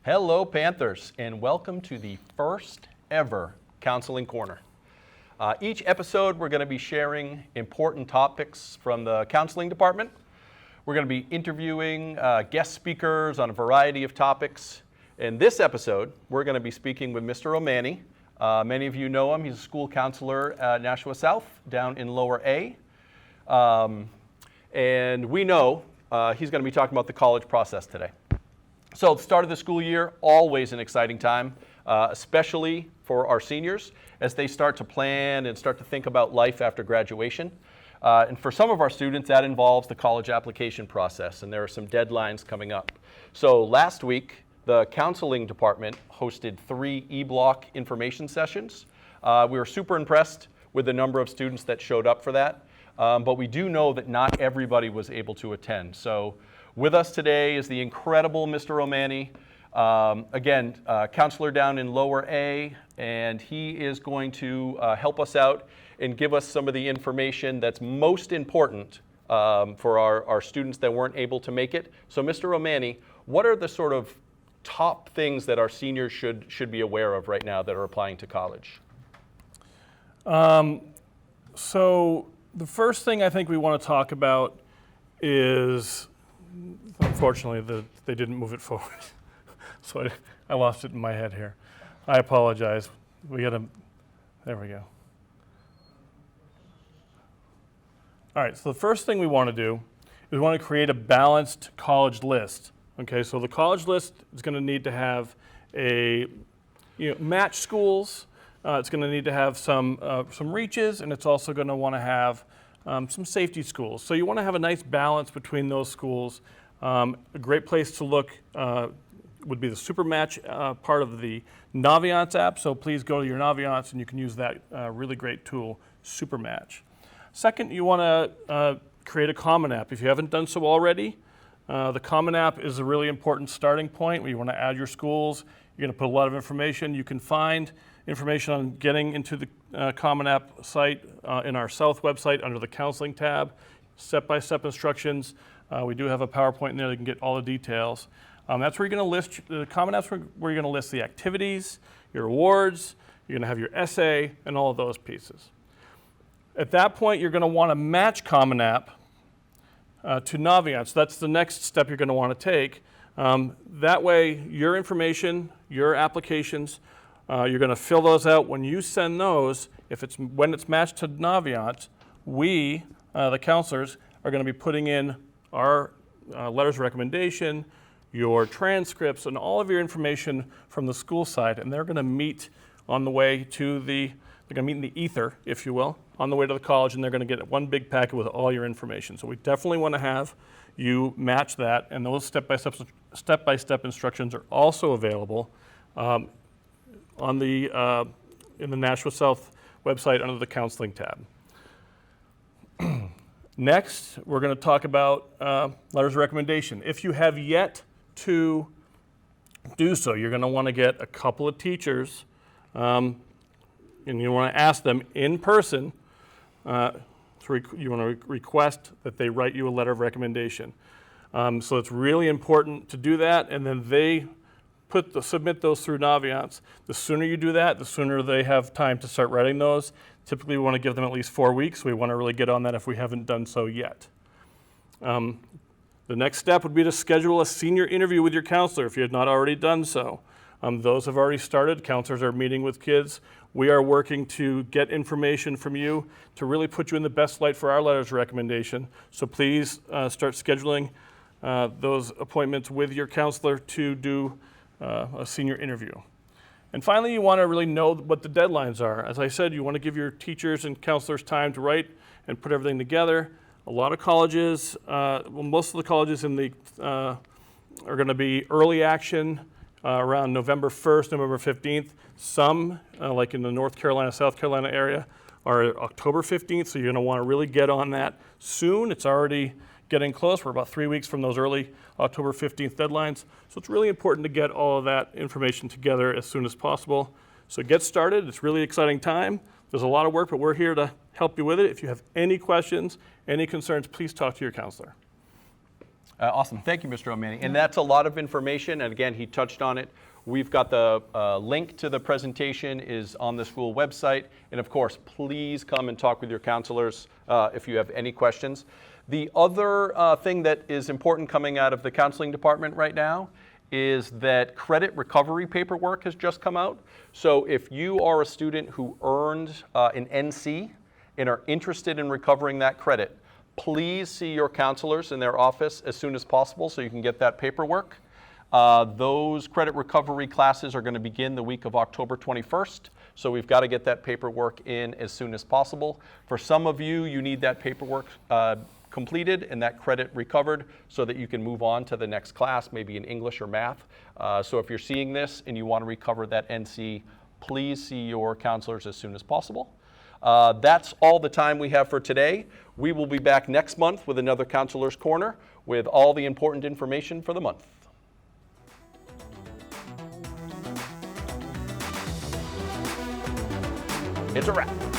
Hello, Panthers, and welcome to the first ever Counseling Corner. Each episode, we're going to be sharing important topics from the counseling department. We're going to be interviewing guest speakers on a variety of topics. In this episode, we're going to be speaking with Mr. O'Mani. Many of you know him. He's a school counselor at Nashua South down in Lower A. And we know he's going to be talking about the college process today. So the start of the school year, always an exciting time, especially for our seniors as they start to plan and start to think about life after graduation. And for some of our students, that involves the college application process, and there are some deadlines coming up. So last week, the counseling department hosted 3 e-block information sessions. We were super impressed with the number of students that showed up for that, but we do know that not everybody was able to attend. So with us today is the incredible Mr. O'Mani, again, counselor down in Lower A, and he is going to help us out and give us some of the information that's most important for our students that weren't able to make it. So Mr. O'Mani, what are the sort of top things that our seniors should be aware of right now that are applying to college? So the first thing I think we want to talk about is, unfortunately, they didn't move it forward. So I lost it in my head here. I apologize. There we go. All right, so the first thing we want to do is we want to create a balanced college list. Okay, so the college list is going to need to have match schools. It's going to need to have some reaches, and it's also going to want to have some safety schools. So you want to have a nice balance between those schools. A great place to look would be the Supermatch part of the Naviance app. So please go to your Naviance and you can use that really great tool, Supermatch. Second, you want to create a Common App. If you haven't done so already, the Common App is a really important starting point where you want to add your schools. You're going to put a lot of information. You can find information on getting into the Common App site in our South website under the Counseling tab, step-by-step instructions. We do have a PowerPoint in there that can get all the details. That's where you're going to list, the Common App's where you're going to list the activities, your awards, you're going to have your essay, and all of those pieces. At that point, you're going to want to match Common App to Naviance. So that's the next step you're going to want to take. That way, your information, your applications, you're going to fill those out. When you send those, when it's matched to Naviance, we, the counselors, are going to be putting in our letters of recommendation, your transcripts, and all of your information from the school side, and they're going to meet on the way to they're going to meet in the ether, if you will, on the way to the college, and they're going to get one big packet with all your information. So we definitely want to have you match that, and those step-by-step instructions are also available in the Nashua South website under the Counseling tab. Next, we're going to talk about letters of recommendation. If you have yet to do so, you're going to want to get a couple of teachers, and you want to ask them in person. You want to request that they write you a letter of recommendation. So it's really important to do that, and then they submit those through Naviance. The sooner you do that, the sooner they have time to start writing those. Typically, we want to give them at least 4 weeks. We want to really get on that if we haven't done so yet. The next step would be to schedule a senior interview with your counselor if you have not already done so. Those have already started. Counselors are meeting with kids. We are working to get information from you to really put you in the best light for our letters of recommendation. So please start scheduling those appointments with your counselor to do a senior interview. And finally, you want to really know what the deadlines are. As I said, you want to give your teachers and counselors time to write and put everything together. A lot of colleges, most of the colleges are going to be early action around November 1st, November 15th. Some, like in the North Carolina, South Carolina area, are October 15th, so you're going to want to really get on that soon. It's already getting close. We're about 3 weeks from those early October 15th deadlines. So it's really important to get all of that information together as soon as possible. So get started. It's a really exciting time. There's a lot of work, but we're here to help you with it. If you have any questions, any concerns, please talk to your counselor. Awesome. Thank you, Mr. O'Mani. And that's a lot of information. And again, he touched on it. We've got the link to the presentation is on the school website. And of course, please come and talk with your counselors if you have any questions. The other thing that is important coming out of the counseling department right now is that credit recovery paperwork has just come out. So if you are a student who earned an NC and are interested in recovering that credit, please see your counselors in their office as soon as possible so you can get that paperwork. Those credit recovery classes are going to begin the week of October 21st, so we've got to get that paperwork in as soon as possible. For some of you, you need that paperwork completed and that credit recovered so that you can move on to the next class, maybe in English or math. So if you're seeing this and you want to recover that NC, please see your counselors as soon as possible. That's all the time we have for today. We will be back next month with another Counselor's Corner with all the important information for the month. It's a wrap.